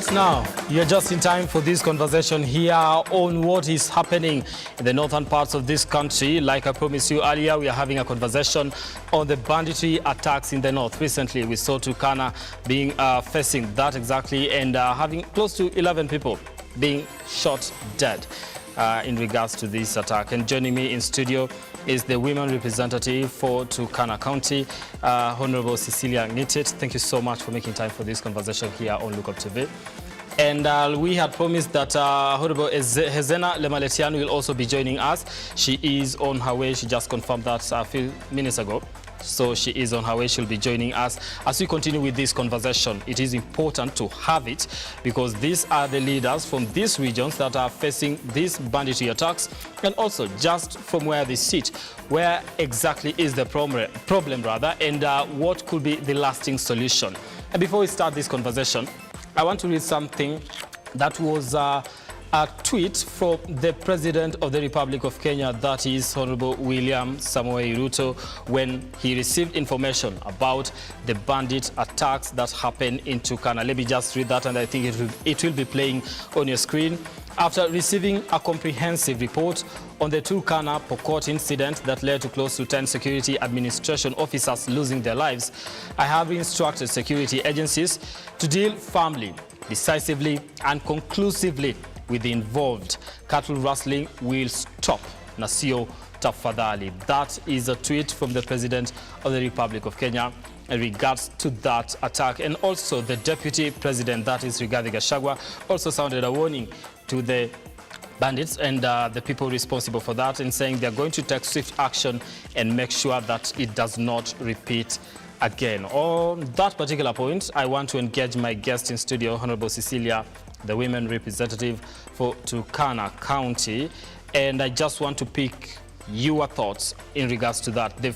right now, you're just in time for this conversation here on what is happening in the northern parts of this country. Like I promised you earlier, we are having a conversation on the banditry attacks in the north. Recently, we saw Turkana being facing that exactly and having close to 11 people being shot dead in regards to this attack. And joining me in studio is the women representative for Turkana County, Honorable Cecilia Ngitit. Thank you so much for making time for this conversation here on Lookuptv. And we had promised that Honorable Hezena Lemaletian will also be joining us. She is on her way. She just confirmed that a few minutes ago. So she is on her way. She'll be joining us as we continue with this conversation. It is important to have it because these are the leaders from these regions that are facing these banditry attacks, and also just from where they sit, where exactly is the problem and what could be the lasting solution. And before we start this conversation, I want to read something that was a tweet from the President of the Republic of Kenya, that is Honorable William Samoei Ruto, when he received information about the bandit attacks that happened in Turkana. Let me just read that, and I think it will be playing on your screen. After receiving a comprehensive report on the Turkana Pokot incident that led to close to 10 security administration officers losing their lives, I have instructed security agencies to deal firmly, decisively, and conclusively with the involved. Cattle rustling will stop. Nasio tafadhali. That is a tweet from the President of the Republic of Kenya in regards to that attack. And also the Deputy President, that is Rigathi Gachagua, also sounded a warning to the bandits and the people responsible for that, in saying they're going to take swift action and make sure that it does not repeat again. On that particular point, I want to engage my guest in studio, Honorable Cecilia, the women representative for Turkana County, and I just want to pick your thoughts in regards to that, the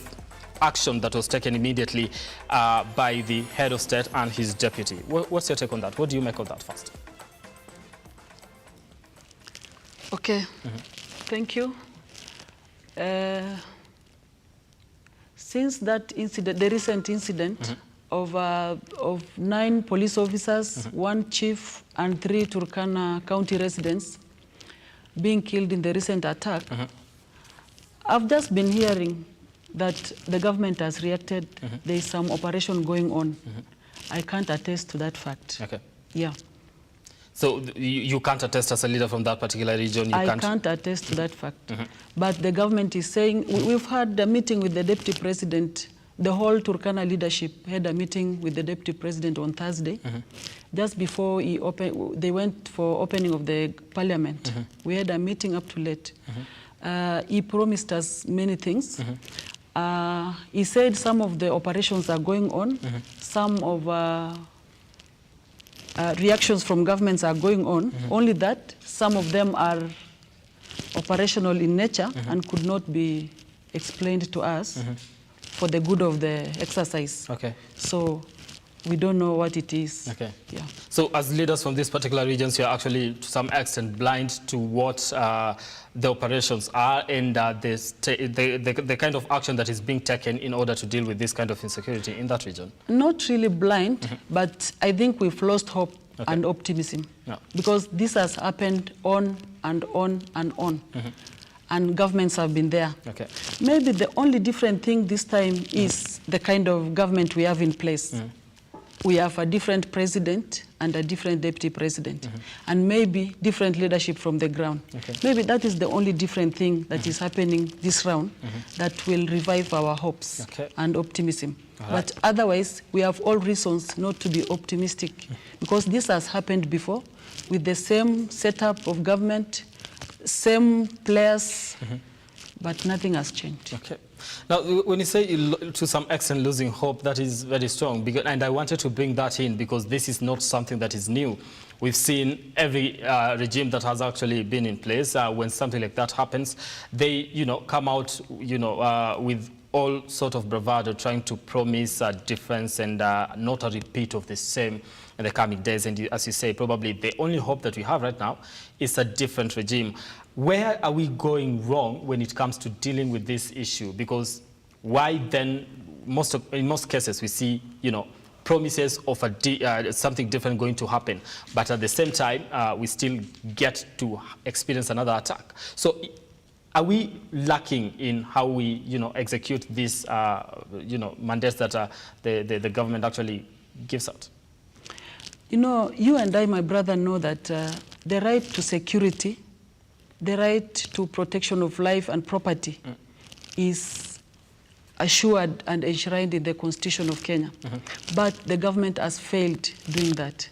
action that was taken immediately by the head of state and his deputy. What's your take on that? What do you make of that first? Okay, thank you. Since that incident, the recent incident of 9 police officers, 1 chief, and 3 Turkana County residents being killed in the recent attack, I've just been hearing that the government has reacted. There is some operation going on. I can't attest to that fact. Okay. Yeah. So you can't attest as a leader from that particular region? I can't attest to that fact. But the government is saying, we've had a meeting with the Deputy President. The whole Turkana leadership had a meeting with the Deputy President on Thursday. Just before they went for opening of the parliament. We had a meeting up to late. He promised us many things. He said some of the operations are going on. Some of reactions from governments are going on, only that some of them are operational in nature and could not be explained to us for the good of the exercise. Okay. So we don't know what it is. Okay. Yeah. So as leaders from these particular regions, you're actually to some extent blind to what the operations are and the kind of action that is being taken in order to deal with this kind of insecurity in that region? Not really blind, but I think we've lost hope and optimism. Because this has happened on and on and on. And governments have been there. Okay. Maybe the only different thing this time is the kind of government we have in place. We have a different president and a different deputy president, and maybe different leadership from the ground. Okay. Maybe that is the only different thing that is happening this round that will revive our hopes and optimism. But otherwise, we have all reasons not to be optimistic because this has happened before with the same setup of government, same players, but nothing has changed. Okay. Now, when you say to some extent losing hope, that is very strong. And I wanted to bring that in because this is not something that is new. We've seen every regime that has actually been in place, when something like that happens, they, come out, with all sort of bravado, trying to promise a difference and not a repeat of the same in the coming days. And as you say, probably the only hope that we have right now is a different regime. Where are we going wrong when it comes to dealing with this issue? Because why then, in most cases, we see, promises of something different going to happen, but at the same time, we still get to experience another attack. So are we lacking in how we, execute these, mandates that the government actually gives out? You and I, my brother, know that the right to security, the right to protection of life and property is assured and enshrined in the Constitution of Kenya. But the government has failed doing that.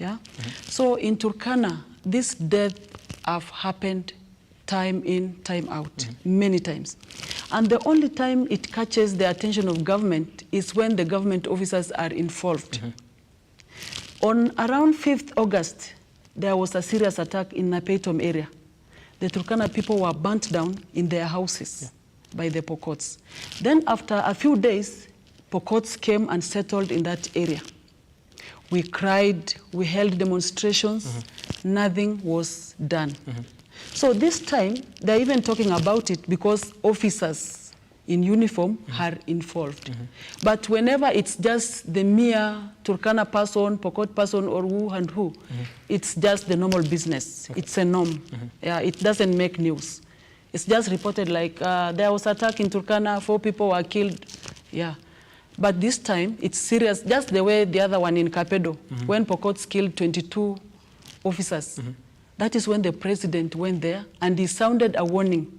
Yeah? So in Turkana, this death have happened time in, time out, many times. And the only time it catches the attention of government is when the government officers are involved. On around 5th August, there was a serious attack in Napeitom area. The Turkana people were burnt down in their houses by the Pokots. Then after a few days, Pokots came and settled in that area. We cried, we held demonstrations, nothing was done. So this time, they're even talking about it because officers in uniform are involved. But whenever it's just the mere Turkana person, Pokot person, or who and who, it's just the normal business. It's a norm. Yeah, it doesn't make news. It's just reported like there was an attack in Turkana, 4 people were killed. Yeah. But this time, it's serious, just the way the other one in Kapedo, when Pokots killed 22 officers. That is when the president went there and he sounded a warning.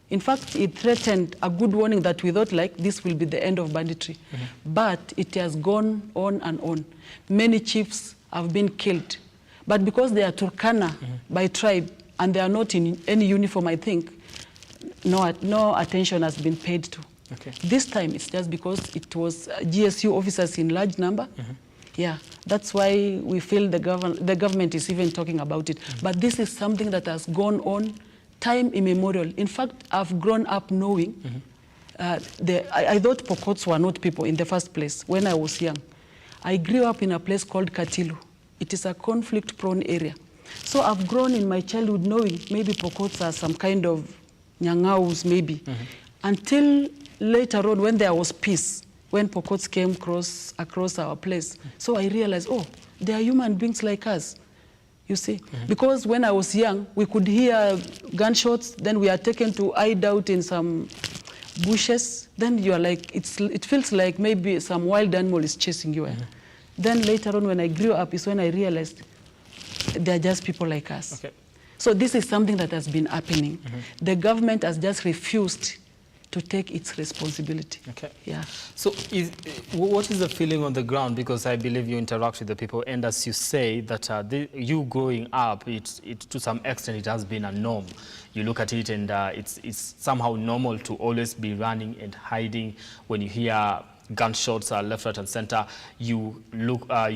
In fact, it threatened a good warning that we thought like this will be the end of banditry. But it has gone on and on. Many chiefs have been killed. But because they are Turkana by tribe and they are not in any uniform, I think, no attention has been paid to. This time it's just because it was GSU officers in large number. Yeah, that's why we feel the government is even talking about it. But this is something that has gone on time immemorial. In fact, I've grown up knowing, I thought Pokots were not people in the first place when I was young. I grew up in a place called Katilu. It is a conflict-prone area. So I've grown in my childhood knowing maybe Pokots are some kind of Nyangaus, maybe. Until later on when there was peace, when Pokots came across our place. So I realized, oh, they are human beings like us. You see, because when I was young, we could hear gunshots, then we are taken to hide out in some bushes. Then you are like, it feels like maybe some wild animal is chasing you. Then later on, when I grew up, is when I realized they are just people like us. So this is something that has been happening. The government has just refused to take its responsibility. Yeah. So what is the feeling on the ground? Because I believe you interact with the people, and as you say that you growing up, to some extent it has been a norm. You look at it and it's somehow normal to always be running and hiding. When you hear gunshots left, right, and center, you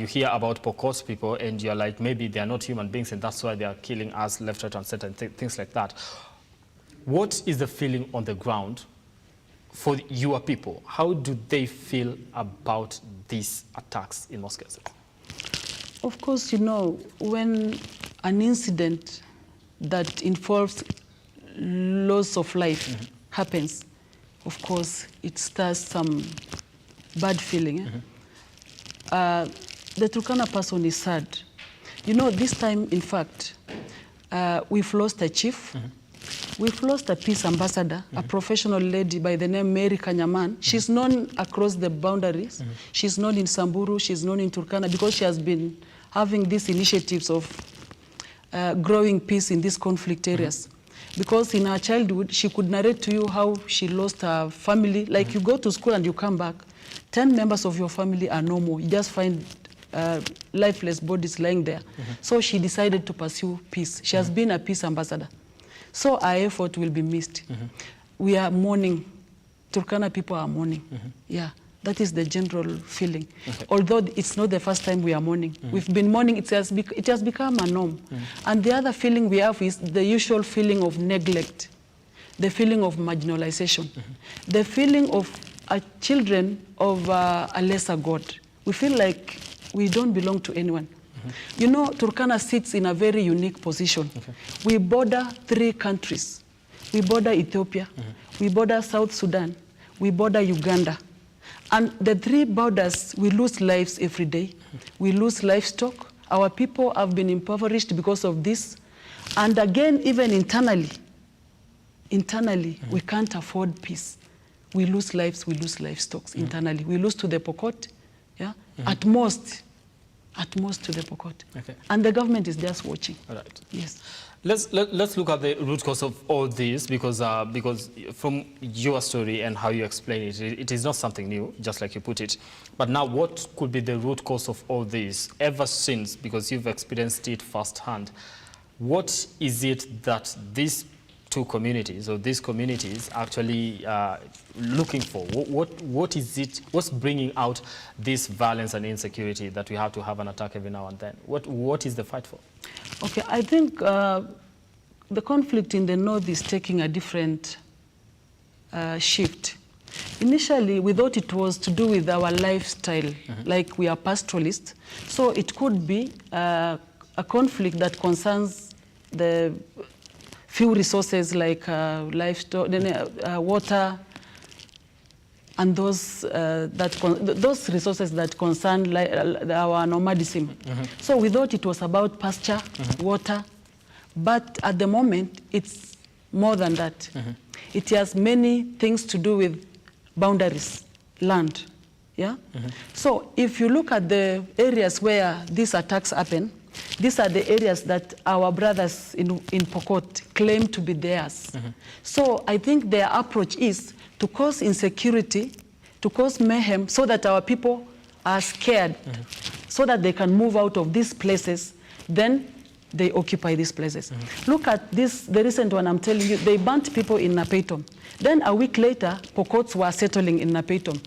hear about Pokots people, and you're like, maybe they are not human beings, and that's why they are killing us left, right, and center, and things like that. What is the feeling on the ground for your people? How do they feel about these attacks in most cases? Of course, when an incident that involves loss of life happens, of course, it stirs some bad feeling. The Turkana person is sad. This time, in fact, we've lost a chief. We've lost a peace ambassador, a professional lady by the name Mary Kanyaman. She's known across the boundaries. She's known in Samburu, she's known in Turkana, because she has been having these initiatives of growing peace in these conflict areas. Because in her childhood, she could narrate to you how she lost her family. Like you go to school and you come back, 10 members of your family are no more. You just find lifeless bodies lying there. So she decided to pursue peace. She has been a peace ambassador. So our effort will be missed. We are mourning. Turkana people are mourning. Yeah, that is the general feeling. Although it's not the first time we are mourning. We've been mourning, it has become a norm. And the other feeling we have is the usual feeling of neglect, the feeling of marginalization, the feeling of children of a lesser God. We feel like we don't belong to anyone. Turkana sits in a very unique position. We border 3 countries. We border Ethiopia, we border South Sudan, we border Uganda. And the three borders, we lose lives every day. We lose livestock. Our people have been impoverished because of this. And again, even internally, we can't afford peace. We lose lives, we lose livestock internally. We lose to the Pokot, yeah? At most to the Pokot. Okay. And the government is just watching. All right. Yes. Let's look at the root cause of all this, because from your story and how you explain it, it is not something new, just like you put it. But now, what could be the root cause of all this ever since, because you've experienced it firsthand? What is it that these two communities, or these communities, actually looking for? What is it? What's bringing out this violence and insecurity that we have to have an attack every now and then? What is the fight for? Okay, I think the conflict in the north is taking a different shift. Initially, we thought it was to do with our lifestyle, like we are pastoralists. So it could be a conflict that concerns the few resources like livestock, water, and those resources that concern our nomadism. So we thought it was about pasture, water, but at the moment it's more than that. It has many things to do with boundaries, land. Yeah. So if you look at the areas where these attacks happen, these are the areas that our brothers in Pokot claim to be theirs. So I think their approach is to cause insecurity, to cause mayhem, so that our people are scared, so that they can move out of these places. Then they occupy these places. Look at this, the recent one I'm telling you, they burnt people in Napeitom. Then a week later, Pokots were settling in Napeitom.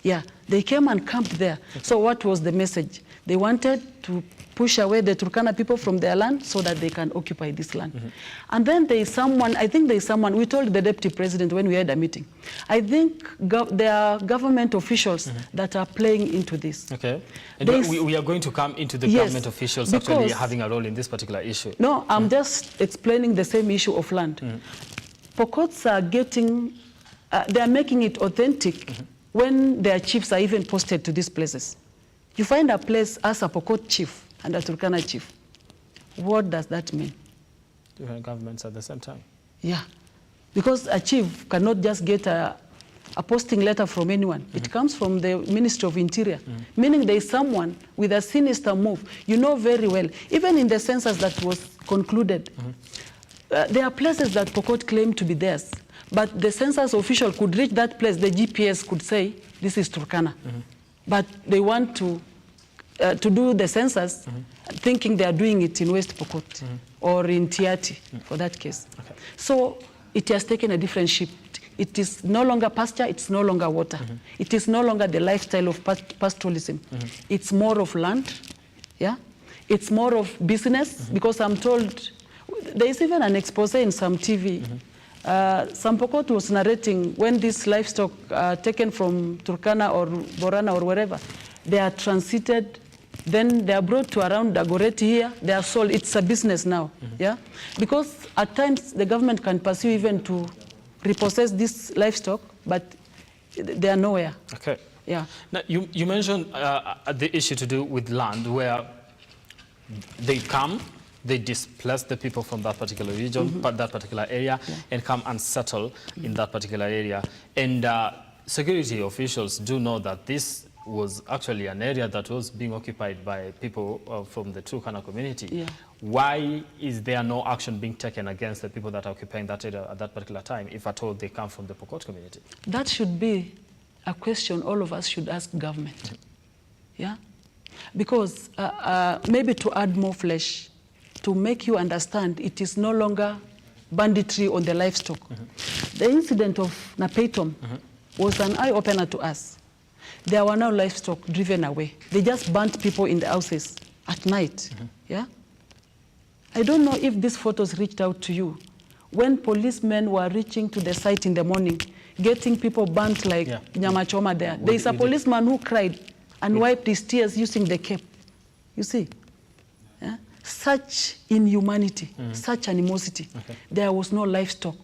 Yeah, they came and camped there. So what was the message? They wanted to push away the Turkana people from their land so that they can occupy this land. And then there is someone, I think there is someone, we told the deputy president when we had a meeting, I think there are government officials that are playing into this. Okay. And we are going to come into the government officials actually having a role in this particular issue. No, I'm just explaining the same issue of land. Pokots are getting, they are making it authentic when their chiefs are even posted to these places. You find a place as a Pokot chief and a Turkana chief. What does that mean? Different governments at the same time. Yeah, because a chief cannot just get a posting letter from anyone. It comes from the Ministry of Interior, meaning there is someone with a sinister move. You know very well, even in the census that was concluded, there are places that Pokot claim to be theirs, but the census official could reach that place, the GPS could say, this is Turkana. But they want to do the census thinking they are doing it in West Pokot or in Tiati, for that case. Okay. So it has taken a different shift. It is no longer pasture, it's no longer water. It is no longer the lifestyle of pastoralism. It's more of land, yeah? It's more of business, because I'm told, there is even an expose in some TV. Some Pokot was narrating when these livestock are taken from Turkana or Borana or wherever, they are transited, then they are brought to around Dagoretti here, they are sold. It's a business now, yeah? Because at times the government can pursue even to repossess this livestock, but they are nowhere. Okay. Yeah. Now, you mentioned the issue to do with land, where they come, they displace the people from that particular region, that particular area, and come and settle in that particular area. And security officials do know that this was actually an area that was being occupied by people from the Turkana community. Yeah. Why is there no action being taken against the people that are occupying that area at that particular time, if at all they come from the Pokot community? That should be a question all of us should ask government. Yeah? Because maybe to add more flesh, to make you understand it is no longer banditry on the livestock. The incident of Napeitom was an eye-opener to us. There were no livestock driven away. They just burnt people in the houses at night. Yeah? I don't know if these photos reached out to you. When policemen were reaching to the site in the morning, getting people burnt like Nyamachoma there. There is a policeman who cried and wiped his tears using the cape. You see? Yeah? Such inhumanity, such animosity. There was no livestock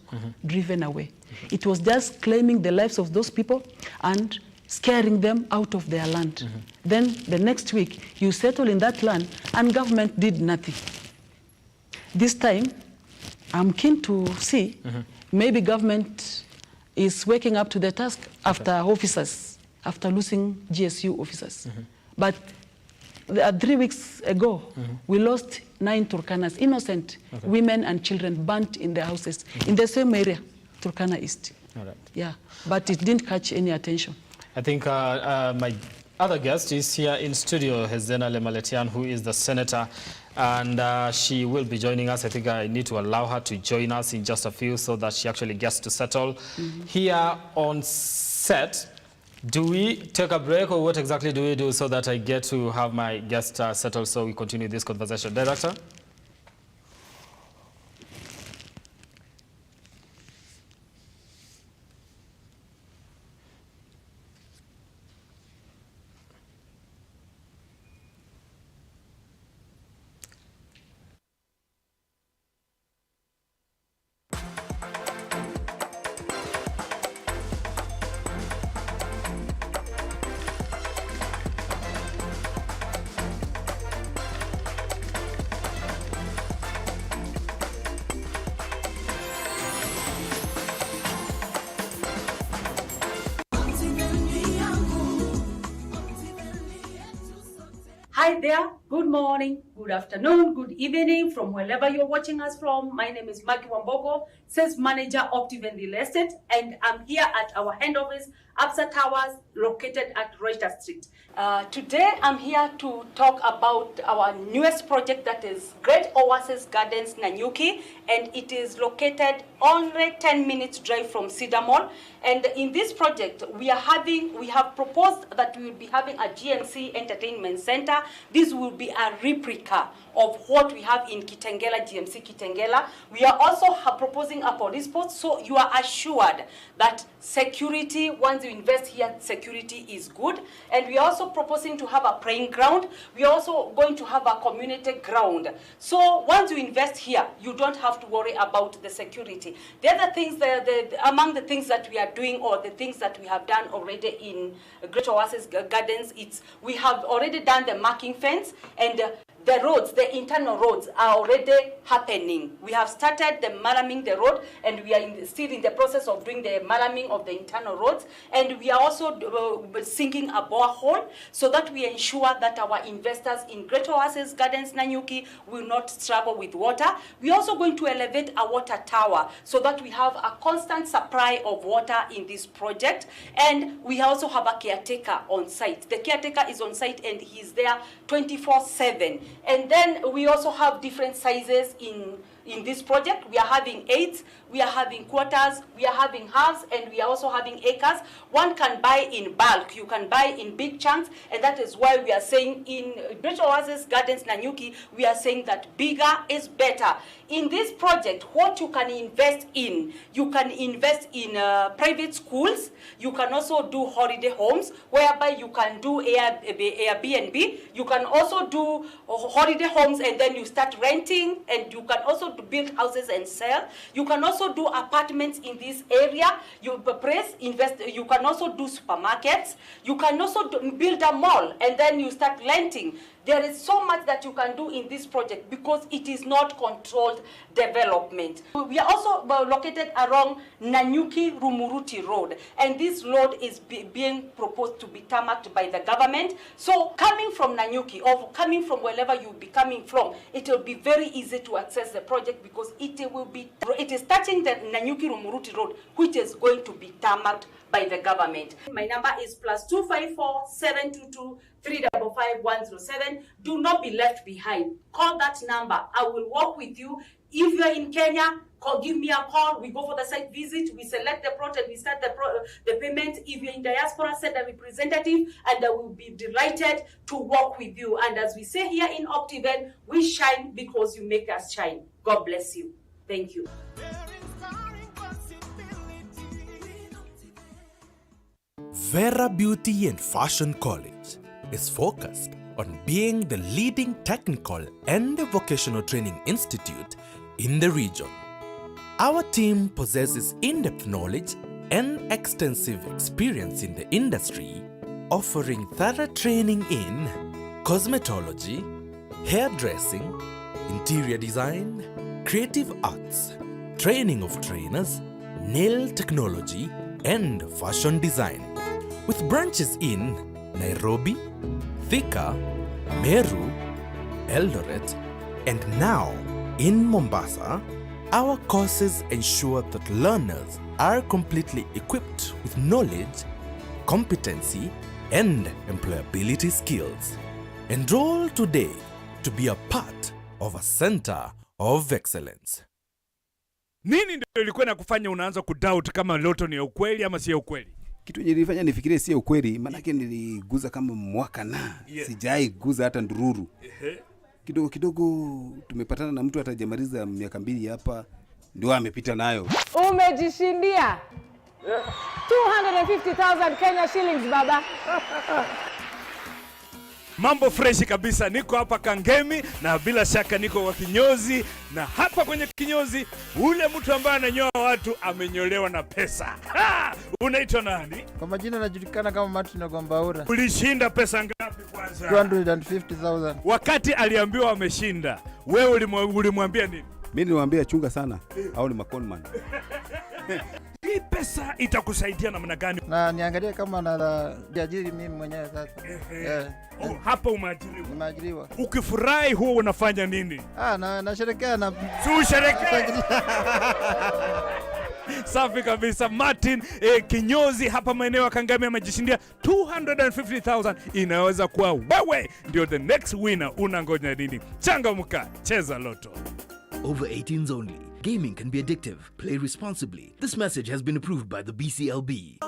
driven away. It was just claiming the lives of those people and scaring them out of their land. Then the next week, you settle in that land, and government did nothing. This time, I'm keen to see maybe government is waking up to the task after officers, after losing GSU officers. But 3 weeks ago, we lost 9 Turkanas, innocent women and children burnt in their houses in the same area, Turkana East. All right. Yeah, but it didn't catch any attention. I think my other guest is here in studio, Hezena Lemaletian, who is the senator, and she will be joining us. I think I need to allow her to join us in just a few so that she actually gets to settle. Here on set, do we take a break, or what exactly do we do so that I get to have my guest settle so we continue this conversation? Director? Hi there, good morning, good afternoon, good evening from wherever you're watching us from. My name is Maki Wamboko, Sales Manager of Lookuptv Real Estate, and I'm here at our head office, Absa Towers, located at Reuters Street. Today, I'm here to talk about our newest project, that is Great Oasis Gardens, Nanyuki, and it is located only 10 minutes drive from Cedar Mall. And in this project, we have proposed that we will be having a GMC Entertainment Center. This will be a replica of what we have in Kitengela, GMC Kitengela. We are also proposing a police post, so you are assured that security, once you invest here, security is good. And we are also proposing to have a playing ground. We are also going to have a community ground. So once you invest here, you don't have to worry about the security. The other things, among the things that we are doing, or the things that we have done already in Great Oasis Gardens, we have already done the marking fence, and the roads, the internal roads are already happening. We have started the malaming the road, and we are still in the process of doing the malaming of the internal roads. And we are also sinking a borehole so that we ensure that our investors in Great Oasis Gardens, Nanyuki, will not struggle with water. We are also going to elevate a water tower so that we have a constant supply of water in this project. And we also have a caretaker on site. The caretaker is on site, and he's there 24/7. And then we also have different sizes in this project. We are having 8, we are having quarters, we are having halves, and we are also having acres. One can buy in bulk, you can buy in big chunks, and that is why we are saying in Great Oasis Gardens, Nanyuki, we are saying that bigger is better. In this project, what you can invest in, you can invest in private schools. You can also do holiday homes, whereby you can do Airbnb. You can also do holiday homes, and then you start renting, and you can also build houses and sell. You can also do apartments in this area. You can also do supermarkets. You can also build a mall, and then you start renting. There is so much that you can do in this project because it is not controlled development. We are also located along Nanyuki Rumuruti Road, and this road is being proposed to be tarmacked by the government. So coming from Nanyuki, or coming from wherever you be coming from, it will be very easy to access the project because it is touching the Nanyuki Rumuruti Road, which is going to be tarmacked by the government. My number is +254 722 355 107. Do not be left behind. Call that number. I will work with you. If you're in Kenya, give me a call. We go for the site visit. We select the plot and we start the payment. If you're in diaspora, send a representative, and I will be delighted to work with you. And as we say here in Lookuptv, we shine because you make us shine. God bless you. Thank you. Vera Beauty and Fashion College is focused on being the leading technical and vocational training institute in the region. Our team possesses in-depth knowledge and extensive experience in the industry, offering thorough training in cosmetology, hairdressing, interior design, creative arts, training of trainers, nail technology, and fashion design. With branches in Nairobi, Thika, Meru, Eldoret, and now in Mombasa, our courses ensure that learners are completely equipped with knowledge, competency, and employability skills. Enroll today to be a part of a center of excellence. Nini ndio ilikuwa nakufanya unaanza kudoubt kama Loto ni ya ukweli ama si ya ukweli? Kitu nilifanya nifikirie si ya ukweli, manake niliguza kama mwaka na sijai guza hata ndururu. Kidogo kidogo tumepatana na mtu atajamaliza miaka 2 hapa ndio amepita nayo. Umejishindia 250,000 Kenya shillings baba. Mambo freshi kabisa, niko hapa Kangemi na bila shaka niko kwa kinyozi, na hapa kwenye kinyozi ule mtu ambaye ananyoa watu amenyolewa na pesa. Unaitwa nani? Kwa majina najulikana kama Martin Gombaura. Ulishinda pesa ngapi kwanza? 250,000. Wakati aliambiwa ameshinda, wewe ulimwambia nini? Mimi nilimwambia chunga sana au ni maconman. Hii pesa itakusaidia namna gani? Na niangalie kama na jiajiri mimi mwenyewe sasa. Hapa umeajiriwa. Nimeajiriwa. Ukifurahi huwa unafanya nini? Nasherekea na Tusherekea. Safi kabisa. Martin kinyozi hapa maeneo ya Kangemi amejishindia 250,000. Inaweza kuwa wewe ndio the next winner. Unangoja nini? Changamka, cheza Loto. Over 18s only. Gaming can be addictive. Play responsibly. This message has been approved by the BCLB.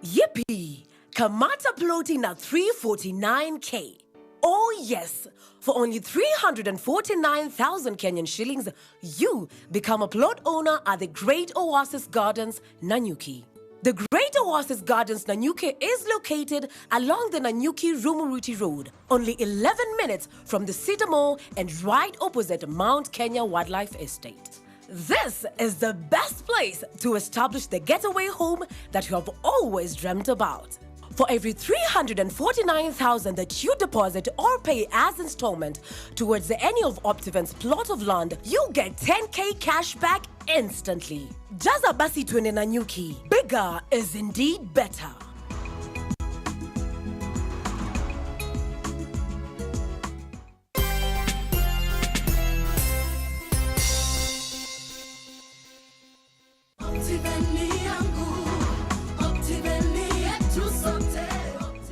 Yippee! Kamata ploti na 349K. Oh yes! For only 349,000 Kenyan shillings, you become a plot owner at the Great Oasis Gardens, Nanyuki. The Great Oasis Gardens, Nanyuki is located along the Nanyuki-Rumuruti Road, only 11 minutes from the Cedar Mall and right opposite Mount Kenya Wildlife Estate. This is the best place to establish the getaway home that you have always dreamt about. For every 349,000 that you deposit or pay as installment towards any of Optiven's plot of land, you get 10K cash back instantly. Jaza basi twende Nanyuki. Bigger is indeed better.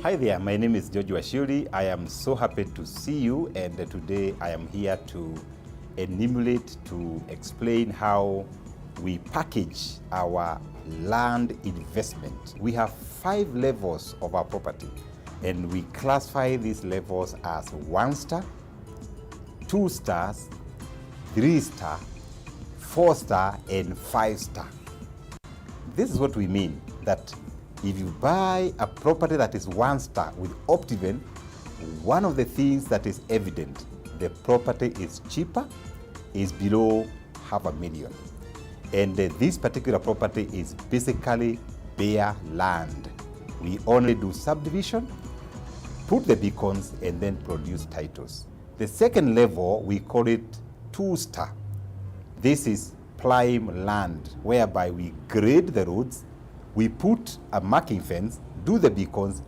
Hi there, my name is George Washuri. I am so happy to see you, and today I am here to enumerate, to explain how we package our land investment. We have 5 levels of our property, and we classify these levels as 1 star, 2 stars, 3 star, 4 star, and 5 star. This is what we mean, that if you buy a property that is 1 star with Optiven, one of the things that is evident, the property is cheaper, is below $500,000. And this particular property is basically bare land. We only do subdivision, put the beacons, and then produce titles. The second level, we call it 2 star. This is prime land, whereby we grade the roads, we put a marking fence, do the beacons,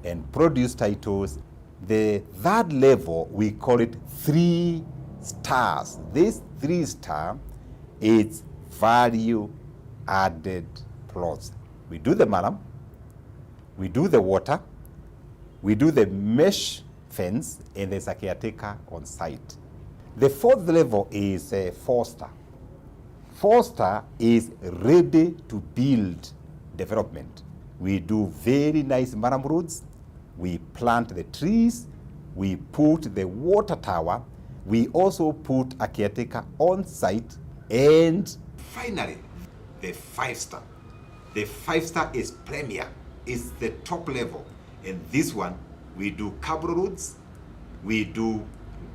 and produce titles. The third level, we call it 3 stars. This 3 star is value added plots. We do the malam, we do the water, we do the mesh fence, and there's a caretaker on site. The fourth level is 4 star. 4 star is ready to build development. We do very nice maram roads, we plant the trees, we put the water tower, we also put a caretaker on site, and finally, the 5 star. The 5 star is premier, it's the top level, and this one, we do cable roads, we do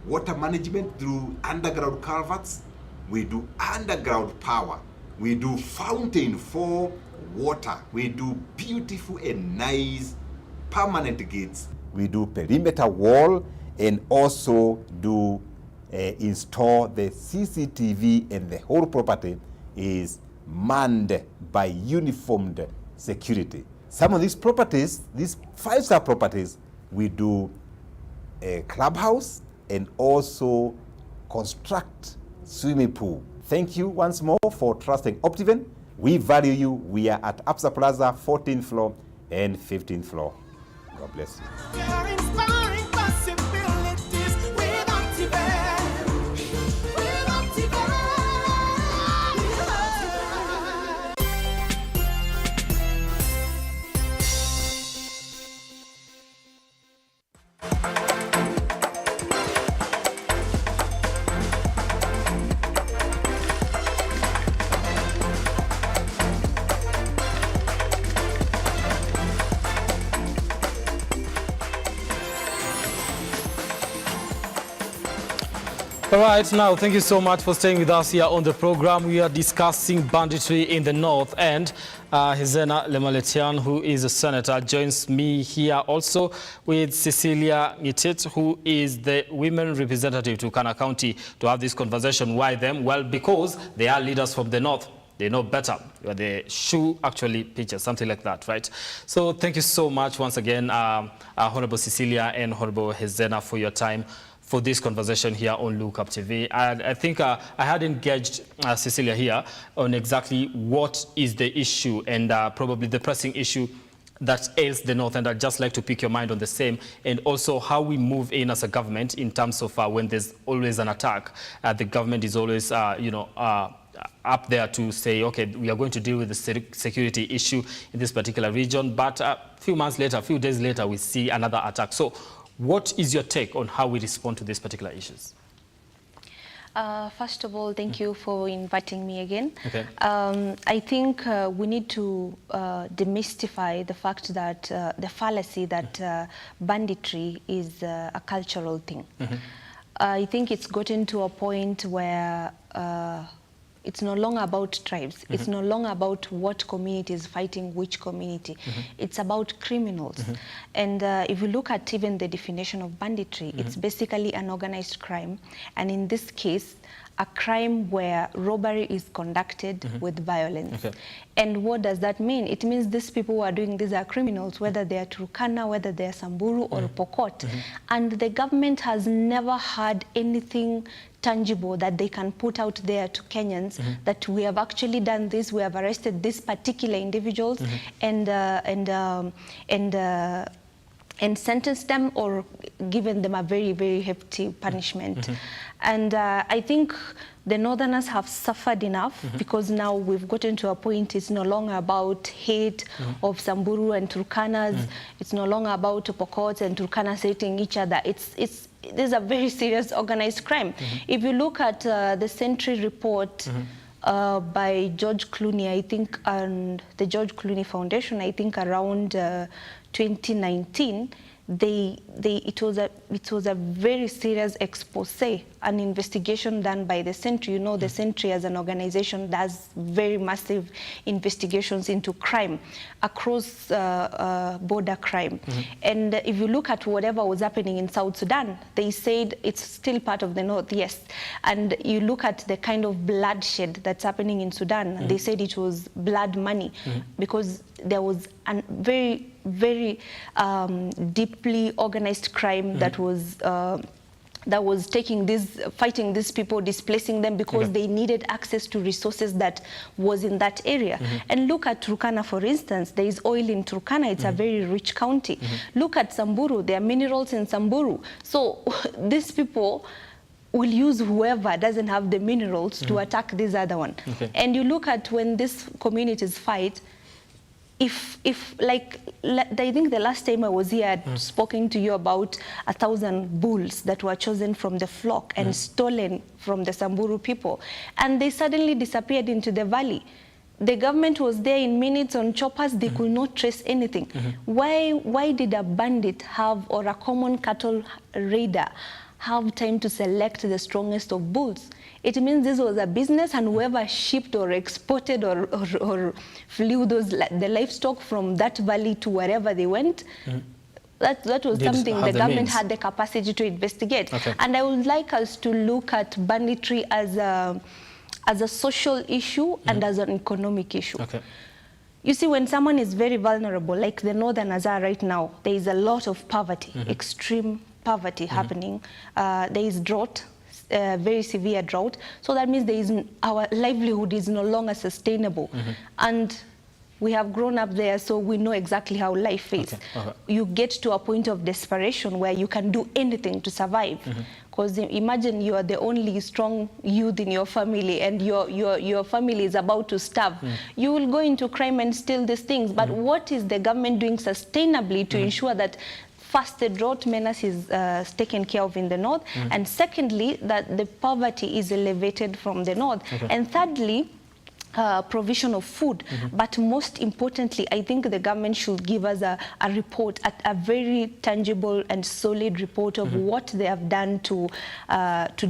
water management through underground culverts, we do underground power, We do fountain for water. We do beautiful and nice permanent gates. We do perimeter wall and also do install the CCTV, and the whole property is manned by uniformed security. Some of these properties, these 5-star properties, we do a clubhouse and also construct swimming pool. Thank you once more for trusting Optiven. We value you. We are at Absa Plaza, 14th floor and 15th floor. God bless you. All right, now, thank you so much for staying with us here on the program. We are discussing banditry in the north, and Hezena Lemaletian, who is a senator, joins me here also with Cecilia Ngitit, who is the women representative to Turkana County, to have this conversation. Why them? Well, because they are leaders from the north. They know better where the shoe actually pitches, something like that, right? So thank you so much once again, Honorable Cecilia and Honorable Hezena, for your time for this conversation here on Lookuptv. And I think I had engaged Cecilia here on exactly what is the issue and probably the pressing issue that ails the north, and I'd just like to pick your mind on the same, and also how we move in as a government in terms of when there's always an attack. The government is always, up there to say, okay, we are going to deal with the security issue in this particular region, but a few months later, a few days later, we see another attack. So what is your take on how we respond to these particular issues? First of all, thank you for inviting me again. Okay. I think we need to demystify the fact that the fallacy that banditry is a cultural thing. I think it's gotten to a point where it's no longer about tribes. It's no longer about what community is fighting which community. It's about criminals. And if you look at even the definition of banditry, it's basically an organized crime. And in this case, a crime where robbery is conducted with violence. And what does that mean? It means these people who are doing these are criminals, whether they are Turkana, whether they are Samburu or Pokot. And the government has never had anything tangible that they can put out there to Kenyans that we have actually done this, we have arrested these particular individuals and sentenced them or given them a very, very hefty punishment. And I think the Northerners have suffered enough because now we've gotten to a point it's no longer about hate of Samburu and Turkanas. It's no longer about Pokots and Turkanas hating each other. There's a very serious organized crime. If you look at the Century report by George Clooney, I think, and the George Clooney Foundation, I think around 2019, it was a very serious expose, an investigation done by the Century. You know, the Century as an organization does very massive investigations into crime, across border crime. And if you look at whatever was happening in South Sudan, they said it's still part of the North, yes. And you look at the kind of bloodshed that's happening in Sudan, they said it was blood money because there was a very, very deeply organized crime that was fighting these people, displacing them because they needed access to resources that was in that area. And look at Turkana, for instance. There is oil in Turkana. It's a very rich county. Look at Samburu. There are minerals in Samburu. So these people will use whoever doesn't have the minerals to attack this other one. And you look at when these communities fight, I think the last time I was here, I had spoken to you about 1,000 bulls that were chosen from the flock and stolen from the Samburu people. And they suddenly disappeared into the valley. The government was there in minutes on choppers. They could not trace anything. Why did a bandit have, or a common cattle raider, have time to select the strongest of bulls. It means this was a business, and whoever shipped or exported or flew the livestock from that valley to wherever they went, that was something the government had the capacity to investigate. Okay. And I would like us to look at banditry as a social issue and as an economic issue. Okay. You see, when someone is very vulnerable, like the Northerners are right now, there is a lot of poverty, extreme poverty happening. There is drought, very severe drought. So that means our livelihood is no longer sustainable. And we have grown up there, so we know exactly how life is. Okay. You get to a point of desperation where you can do anything to survive. Because imagine you are the only strong youth in your family, and your family is about to starve. You will go into crime and steal these things. But what is the government doing sustainably to ensure that, first, the drought menace is taken care of in the north, and secondly, that the poverty is elevated from the north, and thirdly, provision of food. But most importantly, I think the government should give us a report, a very tangible and solid report of what they have done to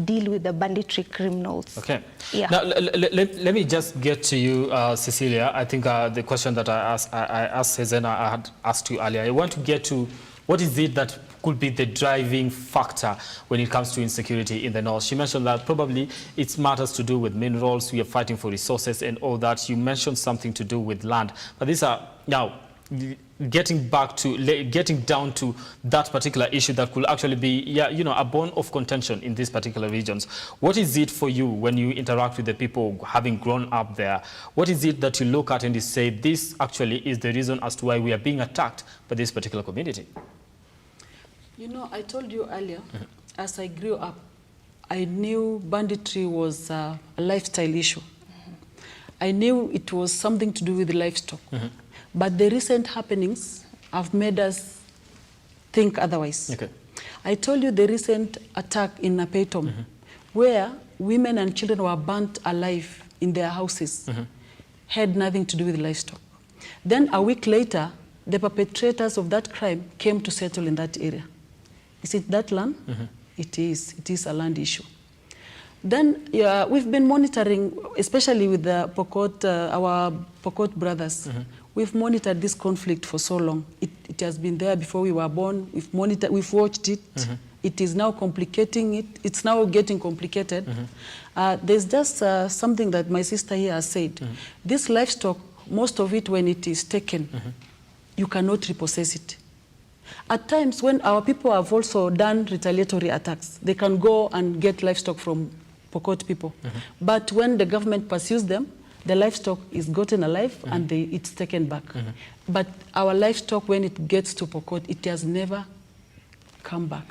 deal with the banditry criminals. Okay. Yeah. Now, let me just get to you, Cecilia. I think the question that I asked Cezena, I had asked you earlier. I want to get to what is it that could be the driving factor when it comes to insecurity in the north. She mentioned that probably it's matters to do with minerals, we are fighting for resources and all that. You mentioned something to do with land. But these are now getting down to that particular issue that could actually be, a bone of contention in these particular regions. What is it for you when you interact with the people having grown up there? What is it that you look at and you say, this actually is the reason as to why we are being attacked by this particular community? You know, I told you earlier, as I grew up, I knew banditry was a lifestyle issue. I knew it was something to do with livestock. But the recent happenings have made us think otherwise. Okay. I told you the recent attack in Napeitom, where women and children were burnt alive in their houses, had nothing to do with livestock. Then a week later, the perpetrators of that crime came to settle in that area. Is it that land? It is. It is a land issue. Then we've been monitoring, especially with the Pokot, our Pokot brothers. We've monitored this conflict for so long. It has been there before we were born. We've watched it. It is now complicating it. It's now getting complicated. There's just something that my sister here has said. This livestock, most of it, when it is taken, you cannot repossess it. At times, when our people have also done retaliatory attacks, they can go and get livestock from Pokot people. But when the government pursues them, the livestock is gotten alive and it's taken back. But our livestock, when it gets to Pokot, it has never come back.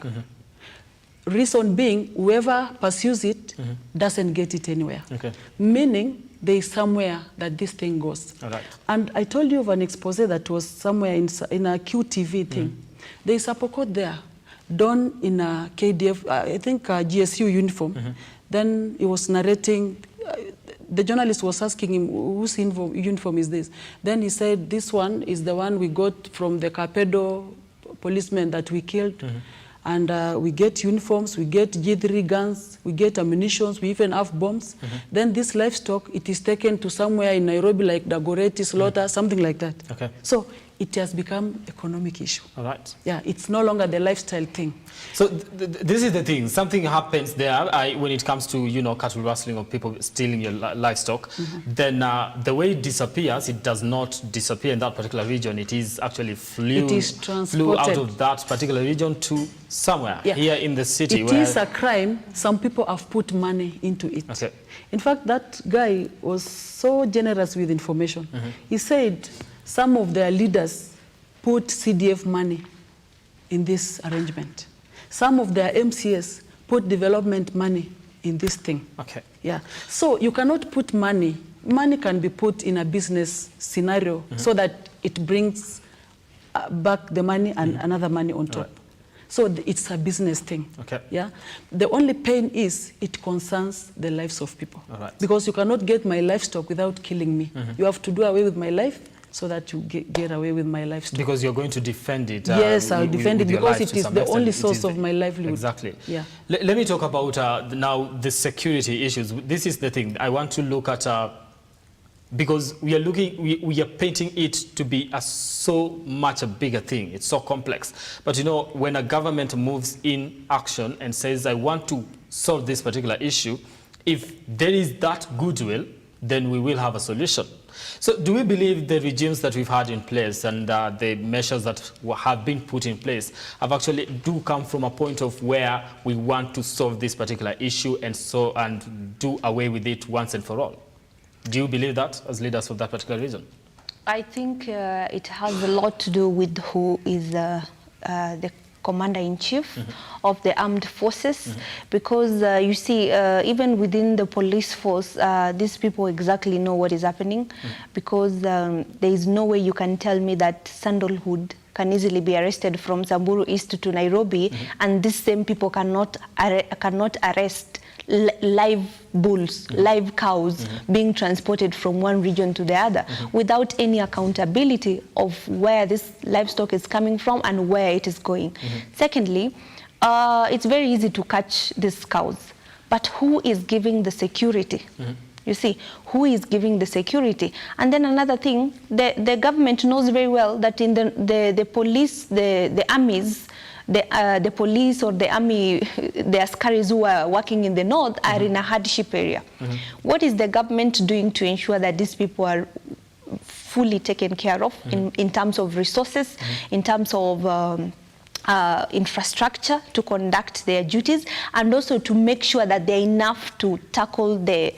Reason being, whoever pursues it doesn't get it anywhere. Meaning, there is somewhere that this thing goes. And I told you of an expose that was somewhere in a QTV thing. There is a Pokot there, done in a KDF, I think a GSU uniform. Then he was narrating, the journalist was asking him, whose uniform is this? Then he said, this one is the one we got from the Capedo policemen that we killed. And we get uniforms, we get G3 guns, we get ammunitions, we even have bombs. Then this livestock, it is taken to somewhere in Nairobi, like Dagoretti, Slaughter, something like that. So it has become economic issue. Yeah, it's no longer the lifestyle thing. So this is the thing. Something happens there when it comes to, cattle rustling or people stealing your livestock. Then the way it disappears, it does not disappear in that particular region. It is actually flew out of that particular region to somewhere here in the city. It is a crime. Some people have put money into it. In fact, that guy was so generous with information. He said some of their leaders put CDF money in this arrangement. Some of their MCS put development money in this thing. Yeah. So you cannot put money. Money can be put in a business scenario so that it brings back the money and another money on top. So it's a business thing. Yeah. The only pain is it concerns the lives of people. Because you cannot get my livestock without killing me. You have to do away with my life so that you get away with my life stock. Because you're going to defend it. Yes, I'll defend it because it is the only source of my livelihood. Exactly. Yeah. Let me talk about now the security issues. This is the thing. I want to look at, because we are painting it to be so much a bigger thing. It's so complex. But you know, when a government moves in action and says, I want to solve this particular issue, if there is that goodwill, then we will have a solution. So do we believe the regimes that we've had in place and the measures that have been put in place have actually do come from a point of where we want to solve this particular issue and do away with it once and for all? Do you believe that as leaders of that particular region? I think it has a lot to do with who is the commander-in-chief of the armed forces, because you see, even within the police force, these people exactly know what is happening, because there is no way you can tell me that sandalwood can easily be arrested from Samburu East to Nairobi, and these same people cannot arrest live bulls, live cows being transported from one region to the other without any accountability of where this livestock is coming from and where it is going. Secondly, it's very easy to catch these cows, but who is giving the security? You see, who is giving the security? And then another thing, the government knows very well that in the police, the armies, the police or the army, the askaris who are working in the north are in a hardship area. What is the government doing to ensure that these people are fully taken care of in terms of resources, in terms of infrastructure to conduct their duties, and also to make sure that they're enough to tackle the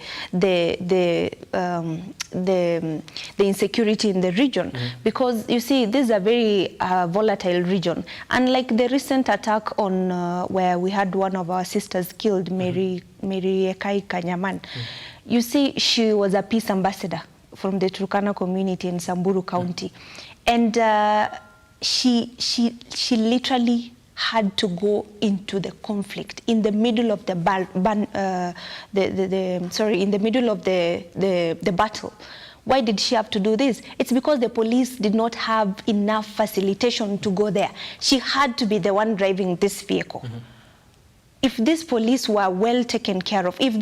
insecurity in the region? Because you see, this is a very volatile region, and like the recent attack on where we had one of our sisters killed, Mary Ekai Kanyaman. You see, she was a peace ambassador from the Turkana community in Samburu County, and she literally had to go into the conflict in the middle of the battle. Why did she have to do this? It's because the police did not have enough facilitation to go there. She had to be the one driving this vehicle. If these police were well taken care of, if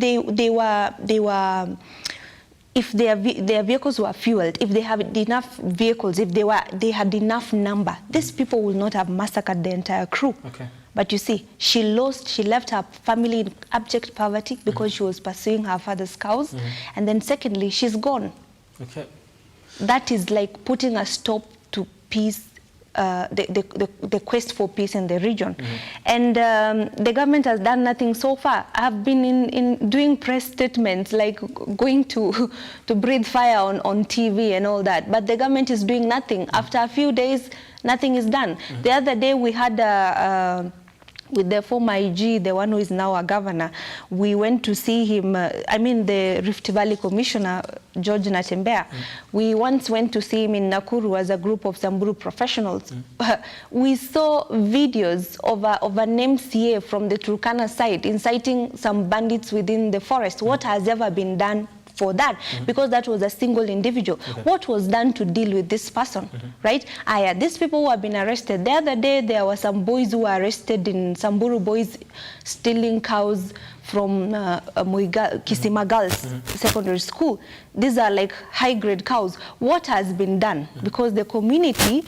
if their vehicles were fueled, if they have enough vehicles, if they had enough number, these people will not have massacred the entire crew. But you see, she left her family in abject poverty because she was pursuing her father's cows. And then secondly, she's gone. That is like putting a stop to peace, the quest for peace in the region. And the government has done nothing so far. I have been in doing press statements, like going to breathe fire on TV and all that, but the government is doing nothing. After a few days, nothing is done. The other day we had with the former IG, the one who is now a governor, we went to see him, the Rift Valley Commissioner, George Natembea. We once went to see him in Nakuru as a group of Samburu professionals. We saw videos of an MCA from the Turkana side inciting some bandits within the forest. What has ever been done for that? Because that was a single individual. What was done to deal with this person, right? These people who have been arrested. The other day, there were some boys who were arrested in Samburu boys stealing cows from Kisima Girls Secondary School. These are like high-grade cows. What has been done? Because the community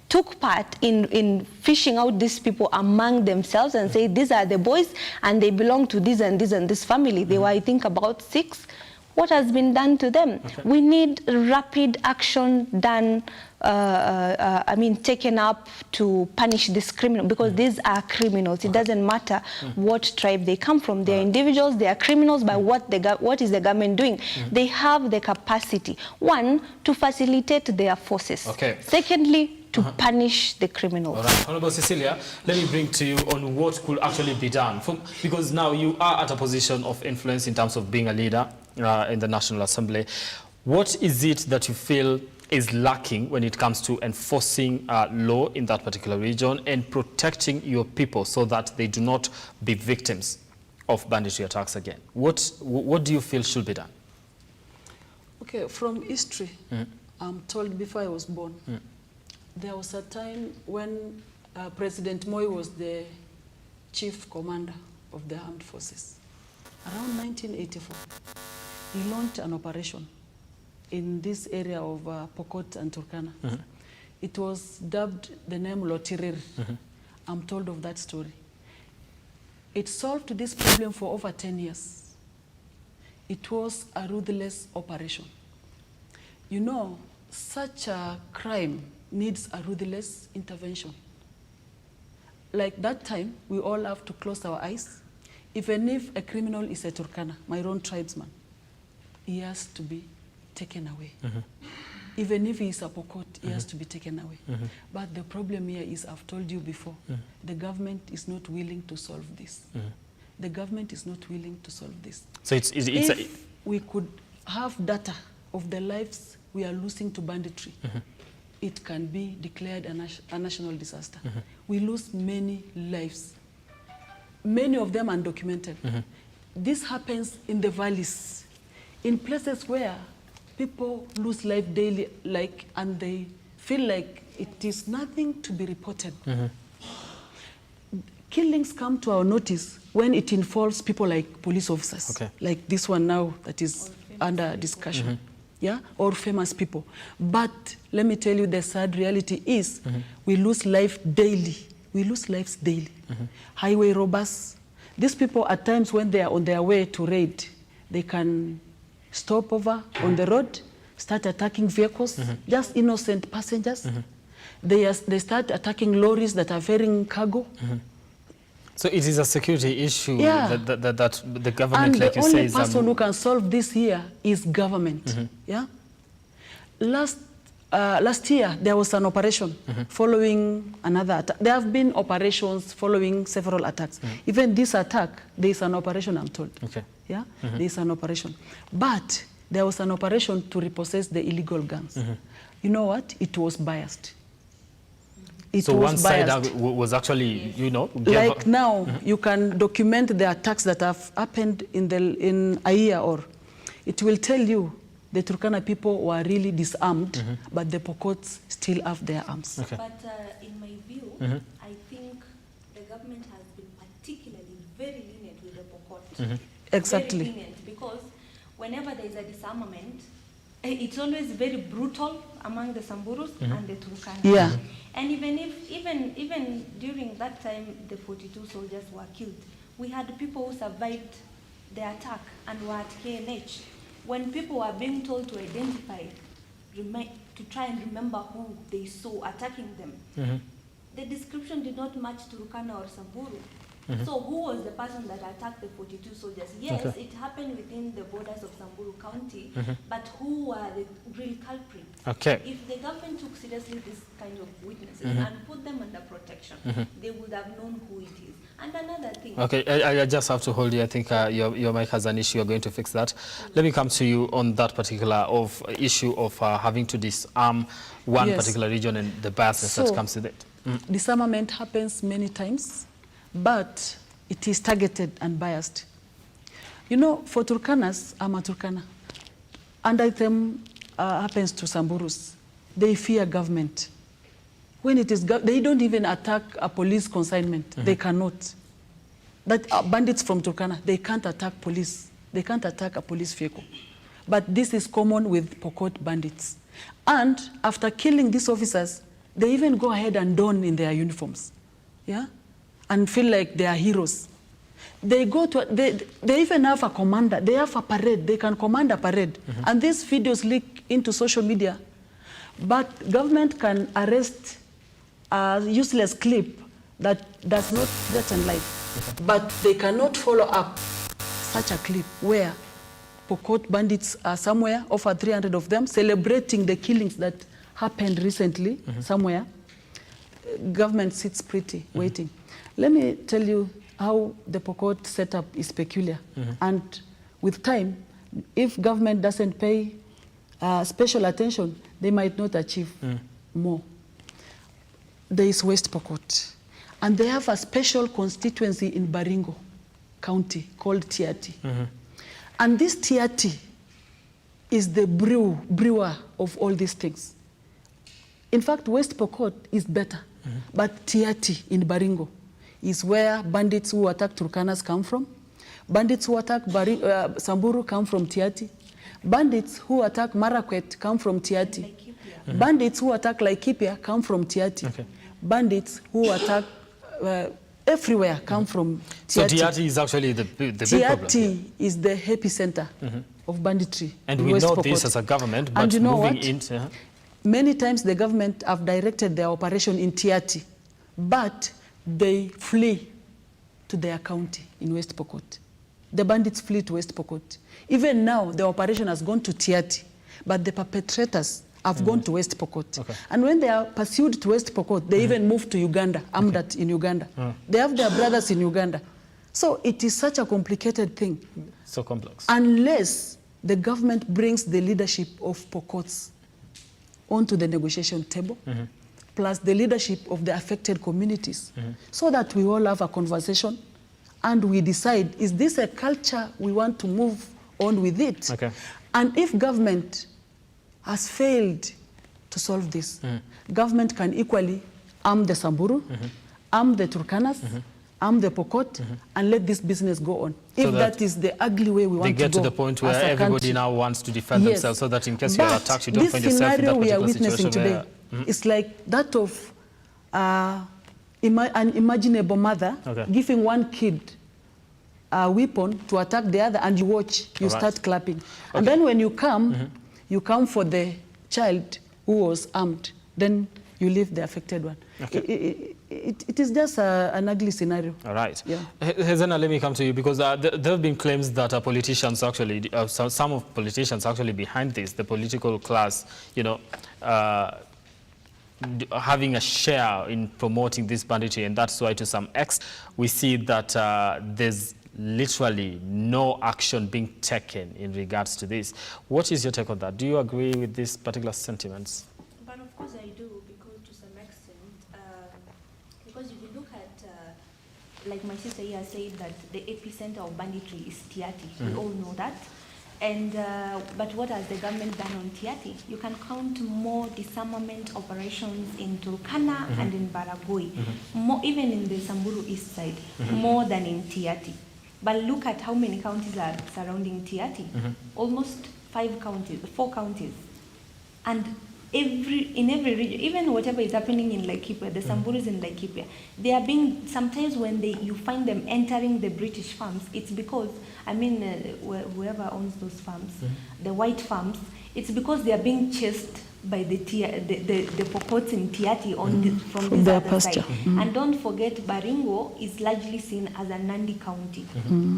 took part in fishing out these people among themselves and say, these are the boys and they belong to this and this and this family. They were, I think, about 6. What has been done to them? We need rapid action done, taken up to punish this criminal, because these are criminals. It doesn't matter what tribe they come from. They are individuals, they are criminals, but what is the government doing? They have the capacity, one, to facilitate their forces. Secondly, to punish the criminals. All right. Honorable Cecilia, let me bring to you on what could actually be done. Because now you are at a position of influence in terms of being a leader in the National Assembly. What is it that you feel is lacking when it comes to enforcing law in that particular region and protecting your people so that they do not be victims of banditry attacks again? What do you feel should be done? Okay, from history, I'm told before I was born. There was a time when President Moi was the chief commander of the armed forces. Around 1984, he launched an operation in this area of Pokot and Turkana. It was dubbed the name Lotirir. I'm told of that story. It solved this problem for over 10 years. It was a ruthless operation. You know, such a crime needs a ruthless intervention. Like that time, we all have to close our eyes. Even if a criminal is a Turkana, my own tribesman, he has to be taken away. Even if he is a Pokot, he has to be taken away. But the problem here is, I've told you before, the government is not willing to solve this. The government is not willing to solve this. So if we could have data of the lives we are losing to banditry, it can be declared a national disaster. We lose many lives. Many of them undocumented. This happens in the valleys, in places where people lose life daily, and they feel like it is nothing to be reported. Killings come to our notice when it involves people like police officers, like this one now that is under discussion, or famous people. But let me tell you, the sad reality is we lose life daily. We lose lives daily. Highway robbers. These people, at times when they are on their way to raid, they can stop over on the road, start attacking vehicles, just innocent passengers. They start attacking lorries that are ferrying cargo. So it is a security issue that the government, and like you say, the only person who can solve this here is government. Last year, there was an operation following another attack. There have been operations following several attacks. Even this attack, there is an operation, I'm told. There is an operation. But there was an operation to repossess the illegal guns. You know what? It was biased. So one side was actually, you know... Like now, you can document the attacks that have happened in a year, or it will tell you the Turkana people were really disarmed, but the Pokots still have their arms. But in my view, I think the government has been particularly very lenient with the Pokot. Exactly. Very lenient, because whenever there is a disarmament, it's always very brutal among the Samburus and the Turkana. And even during that time, the 42 soldiers were killed. We had people who survived the attack and were at KNH. When people were being told to identify, to try and remember who they saw attacking them, the description did not match Turkana or Samburu. So who was the person that attacked the 42 soldiers? Yes, it happened within the borders of Samburu County, but who were the real culprits? If the government took seriously this kind of witnesses and put them under protection, they would have known who it is. And another thing... I just have to hold you. I think your mic has an issue. You're going to fix that. Let me come to you on that particular issue of having to disarm one particular region and the biasness that comes with it. Disarmament happens many times, but it is targeted and biased. You know, for Turkanas, I'm a Turkana. Under them happens to Samburus. They fear government. When it is, they don't even attack a police consignment. They cannot. That bandits from Turkana, they can't attack police. They can't attack a police vehicle. But this is common with Pokot bandits. And after killing these officers, they even go ahead and don in their uniforms, and feel like they are heroes. They go to, they even have a commander. They have a parade. They can command a parade. And these videos leak into social media. But government can arrest a useless clip that does not threaten life. But they cannot follow up such a clip where Pokot bandits are somewhere, over 300 of them, celebrating the killings that happened recently somewhere. Government sits pretty, waiting. Let me tell you how the Pokot setup is peculiar. And with time, if government doesn't pay special attention, they might not achieve more. There is West Pokot. And they have a special constituency in Baringo County called Tiati. And this Tiati is the brewer of all these things. In fact, West Pokot is better, but Tiati in Baringo is where bandits who attack Turkanas come from. Bandits who attack Samburu come from Tiati. Bandits who attack Marakwet come from Tiati. Bandits who attack Laikipia come from Tiati. Bandits who attack everywhere come from Tiati. So Tiati is actually the big problem. Tiati is the epicenter of banditry. And we know this as a government, but you know moving into... Many times the government have directed their operation in Tiati, but they flee to their county in West Pokot. The bandits flee to West Pokot. Even now, the operation has gone to Tiati, but the perpetrators have gone to West Pokot. And when they are pursued to West Pokot, they even move to Uganda, Amdat in Uganda. They have their brothers in Uganda. So it is such a complicated thing. So complex. Unless the government brings the leadership of Pokots onto the negotiation table, plus the leadership of the affected communities, so that we all have a conversation and we decide, is this a culture we want to move on with it? And if government has failed to solve this, government can equally arm the Samburu, arm the Turkanas, arm the Pokot, and let this business go on. So if that is the ugly way we want to go. They get to the point where everybody now wants to defend themselves, so that in case you are attacked, you don't find yourself in that particular situation. This scenario we are witnessing today, it's like that of an imaginable mother giving one kid a weapon to attack the other, and you watch, you start clapping. And then when you come, you come for the child who was armed, then you leave the affected one. It is just an ugly scenario. All right. Yeah. Hezena, let me come to you, because there have been claims that politicians actually, some of politicians actually behind this, the political class, you know, having a share in promoting this banditry, and that's why to some extent we see that there's literally no action being taken in regards to this. What is your take on that? Do you agree with these particular sentiments? But of course I do, because to some extent, because if you look at, like my sister here said, that the epicenter of banditry is Tiati. We all know that. And but what has the government done on Tiati? You can count more disarmament operations in Turkana and in Baragoi, more, even in the Samburu East side, more than in Tiati. But look at how many counties are surrounding Tiati. Almost 4 counties. And in every region, even whatever is happening in Laikipia, the Samburus in Laikipia, they are being, sometimes when you find them entering the British farms, it's because, I mean, whoever owns those farms, the white farms, it's because they are being chased by the Pokots in Tiati from this other side. And don't forget, Baringo is largely seen as a Nandi county.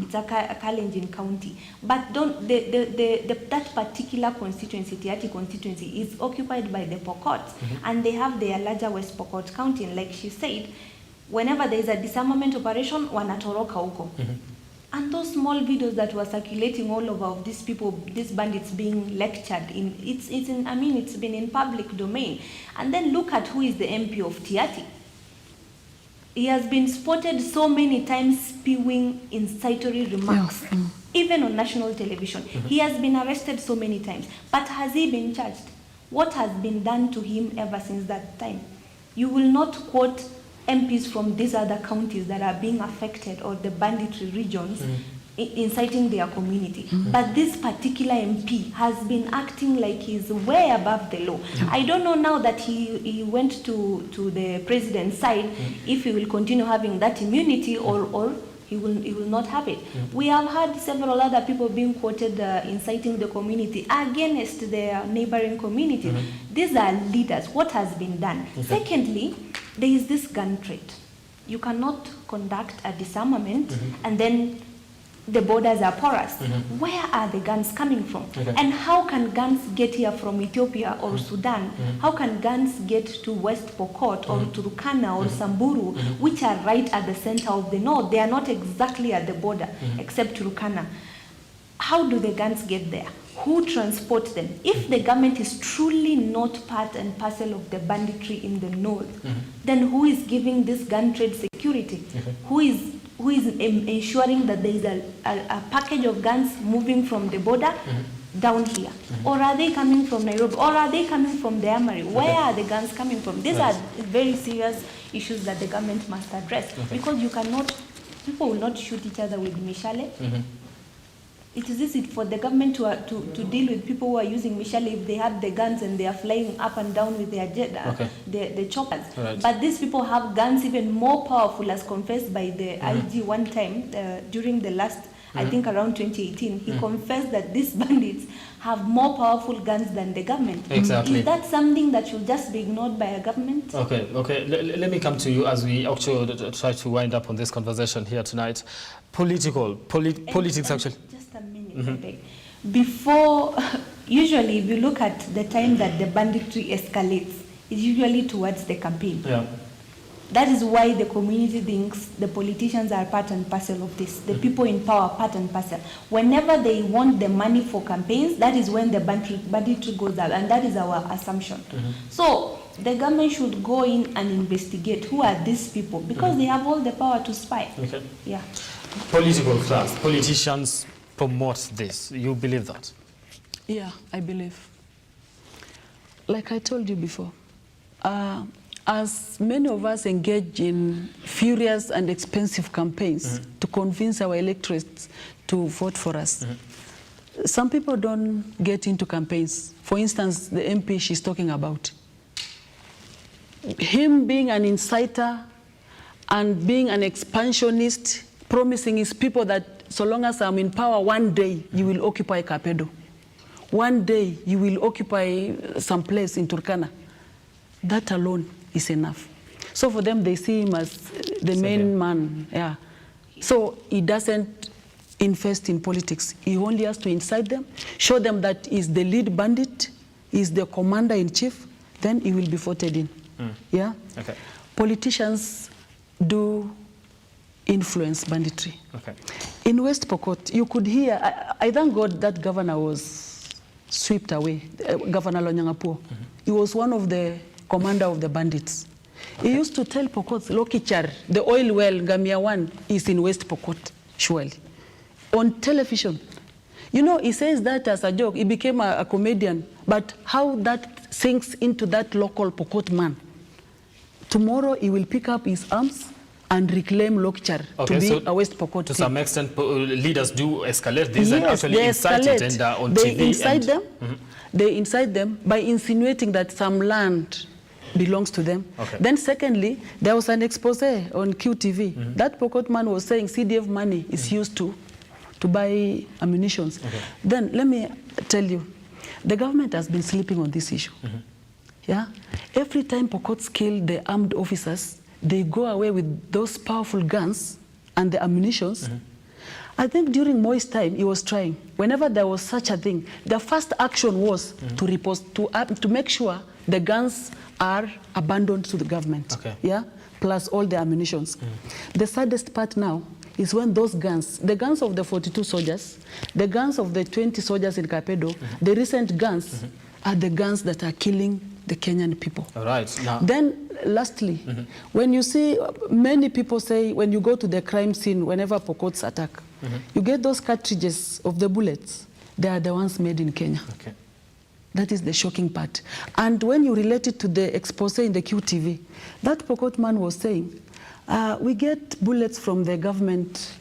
It's a Kalenjin county. But that particular constituency, Tiati constituency, is occupied by the Pokots, and they have their larger West Pokot county. And like she said, whenever there is a disarmament operation, wanatoroka huko. And those small videos that were circulating all over of these people, these bandits being lectured, it's been in public domain. And then look at who is the MP of Tiati. He has been spotted so many times spewing incitatory remarks, even on national television. He has been arrested so many times. But has he been charged? What has been done to him ever since that time? You will not quote MPs from these other counties that are being affected, or the banditry regions, inciting their community. But this particular MP has been acting like he's way above the law. I don't know now that he went to the president's side, if he will continue having that immunity, or he will not have it. We have had several other people being quoted inciting the community against their neighboring community. These are leaders. What has been done? Secondly, there is this gun trade. You cannot conduct a disarmament and then the borders are porous. Where are the guns coming from? And how can guns get here from Ethiopia or Sudan? How can guns get to West Pokot or Turkana or Samburu, which are right at the center of the north? They are not exactly at the border, except Turkana. How do the guns get there? Who transports them? If the government is truly not part and parcel of the banditry in the north, then who is giving this gun trade security? Who is ensuring that there is a package of guns moving from the border down here? Or are they coming from Nairobi? Or are they coming from the Amari? Where are the guns coming from? These are very serious issues that the government must address. Because you cannot, people will not shoot each other with mishale. It is easy for the government to deal with people who are using mishale if they have the guns and they are flying up and down with their the choppers. But these people have guns even more powerful, as confessed by the IG one time during the last, I think around 2018. He confessed that these bandits have more powerful guns than the government. Exactly. Is that something that should just be ignored by a government? Okay. Let me come to you as we actually try to wind up on this conversation here tonight. Politics actually. Just a minute, before, usually if you look at the time that the banditry escalates, it's usually towards the campaign. Yeah. That is why the community thinks the politicians are part and parcel of this. The people in power are part and parcel. Whenever they want the money for campaigns, that is when the banditry goes up, and that is our assumption. So the government should go in and investigate who are these people, because they have all the power to spy. Okay. Yeah. Political class, politicians promote this. You believe that? Yeah, I believe. Like I told you before, as many of us engage in furious and expensive campaigns to convince our electorates to vote for us, some people don't get into campaigns. For instance, the MP she's talking about. Him being an inciter and being an expansionist, promising his people that so long as I'm in power, one day you will occupy Kapedo. One day you will occupy some place in Turkana. That alone is enough. So for them, they see him as the main man. Yeah. So he doesn't invest in politics. He only has to incite them, show them that he's the lead bandit, he's the commander-in-chief, then he will be voted in. Yeah? Okay. Politicians do influence banditry. Okay. In West Pokot, you could hear, I thank God that governor was swept away, Governor Lonyangapuo. He was one of the commander of the bandits. He used to tell Pokot, Lokichar, the oil well, Ngamia 1, is in West Pokot, surely. On television. You know, he says that as a joke. He became a comedian. But how that sinks into that local Pokot man. Tomorrow, he will pick up his arms and reclaim Lokichar to be a West Pokot. To some extent, leaders do escalate this and actually incite it and on TV. They incite them. They incite them by insinuating that some land belongs to them. Okay. Then secondly, there was an expose on QTV. That Pokot man was saying CDF money is used to buy ammunitions. Okay. Then let me tell you, the government has been sleeping on this issue. Yeah? Every time Pokots kill the armed officers, they go away with those powerful guns and the ammunitions. I think during Moi's time, he was trying. Whenever there was such a thing, the first action was to make sure the guns are abandoned to the government. Okay. Yeah? Plus all the ammunitions. The saddest part now is when those guns, the guns of the 42 soldiers, the guns of the 20 soldiers in Kapedo, the recent guns are the guns that are killing the Kenyan people. All right. Now. Then, lastly, when you see, many people say, when you go to the crime scene, whenever Pokots attack, you get those cartridges of the bullets. They are the ones made in Kenya. Okay. That is the shocking part. And when you relate it to the expose in the QTV, that Pokot man was saying, we get bullets from the government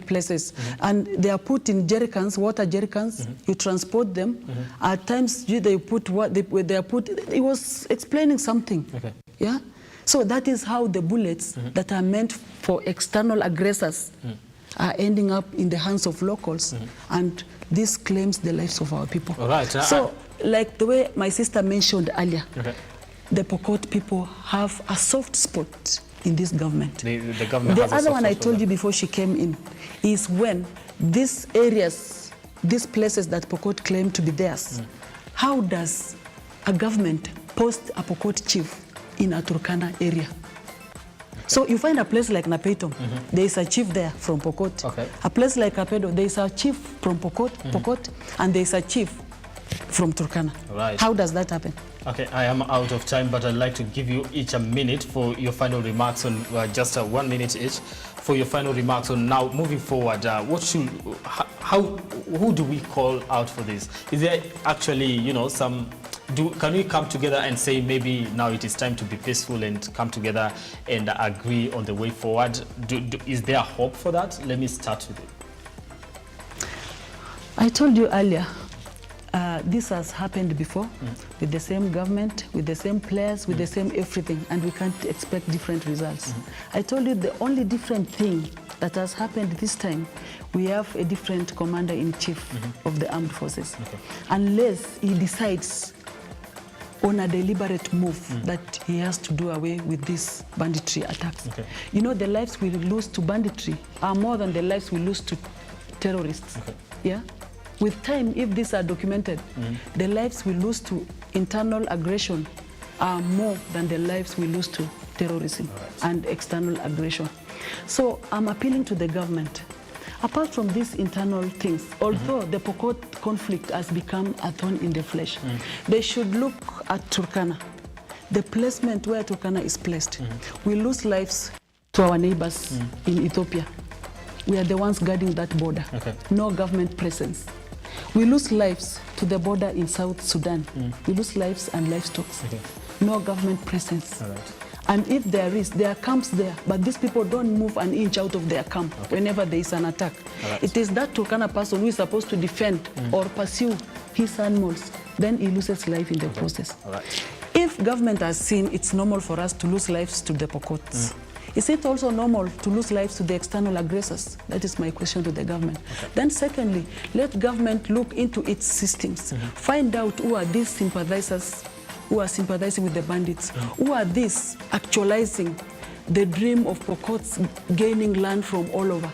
places, and they are put in jerrycans, water jerrycans. You transport them. At times they put what they are put. He was explaining something. Okay. Yeah. So that is how the bullets that are meant for external aggressors are ending up in the hands of locals, and this claims the lives of our people. All right. So, like the way my sister mentioned earlier, the Pokot people have a soft spot in this government. The government the other one I told you before she came in is when these areas, these places that Pokot claim to be theirs, how does a government post a Pokot chief in a Turkana area? So you find a place like Napeitom, there is a chief there from Pokot. Okay. A place like Kapedo, there is a chief from Pokot, and there is a chief from Turkana. Right. How does that happen? Okay, I am out of time, but I'd like to give you each a minute for your final remarks on just 1 minute each for your final remarks on now moving forward. Who do we call out for this? Is there actually, you know, can we come together and say maybe now it is time to be peaceful and come together and agree on the way forward? Is there hope for that? Let me start with it. I told you earlier, this has happened before with the same government, with the same players, with the same everything, and we can't expect different results. I told you the only different thing that has happened this time, we have a different commander-in-chief of the armed forces. Unless he decides on a deliberate move that he has to do away with these banditry attacks. You know, the lives we lose to banditry are more than the lives we lose to terrorists. Yeah? With time, if these are documented, the lives we lose to internal aggression are more than the lives we lose to terrorism and external aggression. So I'm appealing to the government. Apart from these internal things, although the Pokot conflict has become a thorn in the flesh, they should look at Turkana, the placement where Turkana is placed. We lose lives to our neighbors in Ethiopia. We are the ones guarding that border. No government presence. We lose lives to the border in South Sudan. We lose lives and livestock. No government presence. And if there is, there are camps there, but these people don't move an inch out of their camp whenever there is an attack. It is that Turkana person who is supposed to defend or pursue his animals, then he loses life in the process. If government has seen it's normal for us to lose lives to the Pokots, is it also normal to lose lives to the external aggressors? That is my question to the government. Then secondly, let government look into its systems. Find out who are these sympathizers who are sympathizing with the bandits. Who are these actualizing the dream of Pokots gaining land from all over?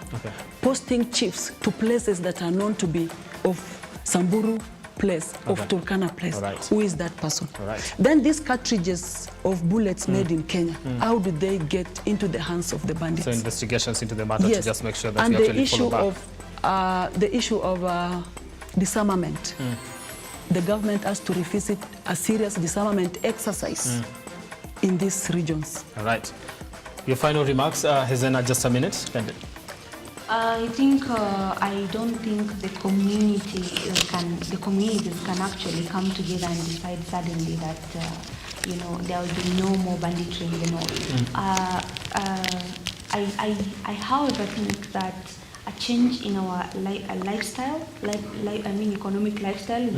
Posting chiefs to places that are known to be of Samburu place, of Turkana place. Who is that person? Then these cartridges of bullets made in Kenya, how do they get into the hands of the bandits? So investigations into the matter to just make sure that and we actually follow back. The issue of disarmament. The government has to revisit a serious disarmament exercise in these regions. All right. Your final remarks, Hezena, just a minute. I don't think the communities can actually come together and decide suddenly that you know, there will be no more banditry in the north. I however think that a change in our lifestyle, economic lifestyle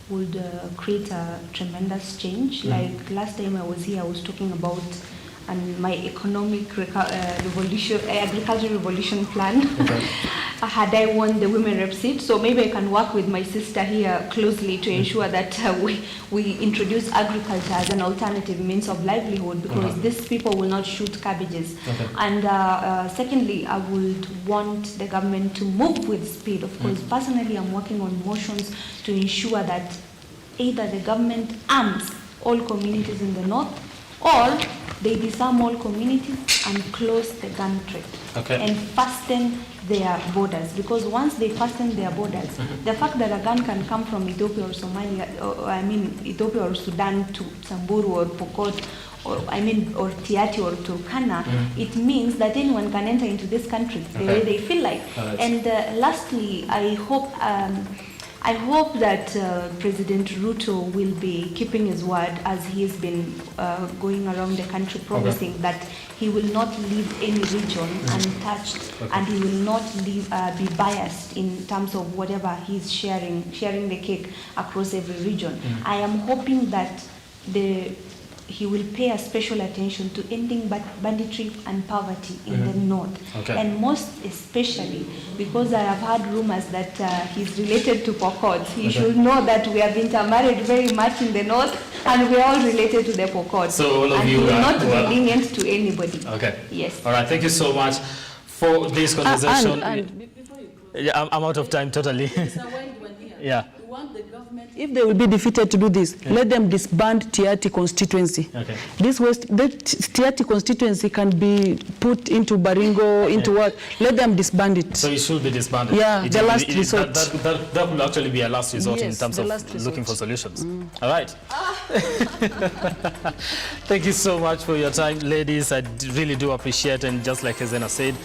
would create a tremendous change. Like last time I was here, I was talking about my economic agricultural revolution plan. Had I won the women rep seat, so maybe I can work with my sister here closely to ensure that we introduce agriculture as an alternative means of livelihood, because these people will not shoot cabbages. And secondly, I would want the government to move with speed. Of course, personally, I'm working on motions to ensure that either the government arms all communities in the north, or they disarm all communities and close the gun trade and fasten their borders. Because once they fasten their borders, the fact that a gun can come from Ethiopia or Somalia, Ethiopia or Sudan to Samburu or Pokot, or Tiati or Turkana, it means that anyone can enter into this country the way they feel like. And lastly, I hope that President Ruto will be keeping his word, as he has been going around the country promising that he will not leave any region untouched, and he will not be biased in terms of whatever he's sharing the cake across every region. I am hoping that he will pay a special attention to ending banditry and poverty in the north. And most especially, because I have heard rumors that he's related to Pokots, he should know that we have intermarried very much in the north, and we are all related to the Pokots. So all of and you he will not be lenient to anybody. Yes. All right, thank you so much for this conversation. And before you close, I'm out of time totally. We want the government If they will be defeated to do this, let them disband Tiati constituency. Okay. The Tiati constituency can be put into Baringo, into what? Let them disband it. So it should be disbanded. Yeah, the last resort. That will actually be a last resort, yes, in terms of looking for solutions. All right. Thank you so much for your time, ladies. I really do appreciate, and just like Ezena said,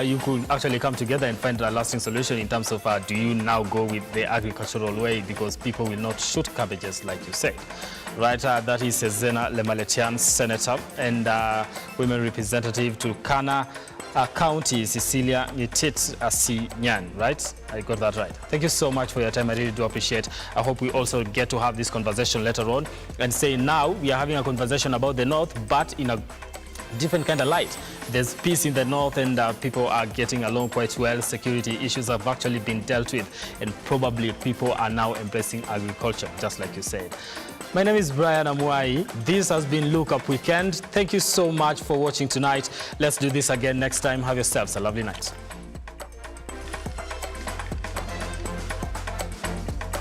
you could actually come together and find a lasting solution in terms of do you now go with the agricultural way, because people will not shoot cabbages like you said. Right, that is Ezena Lemaletian, Senator and Women Representative to Kana County, Cecilia Nitit Asinyan, right? I got that right. Thank you so much for your time. I really do appreciate. I hope we also get to have this conversation later on and say now we are having a conversation about the North, but in a different kind of light. There's peace in the North and people are getting along quite well. Security issues have actually been dealt with, and probably people are now embracing agriculture, just like you said. My name is Brian Amuai. This has been Look Up Weekend. Thank you so much for watching tonight. Let's do this again next time. Have yourselves a lovely night.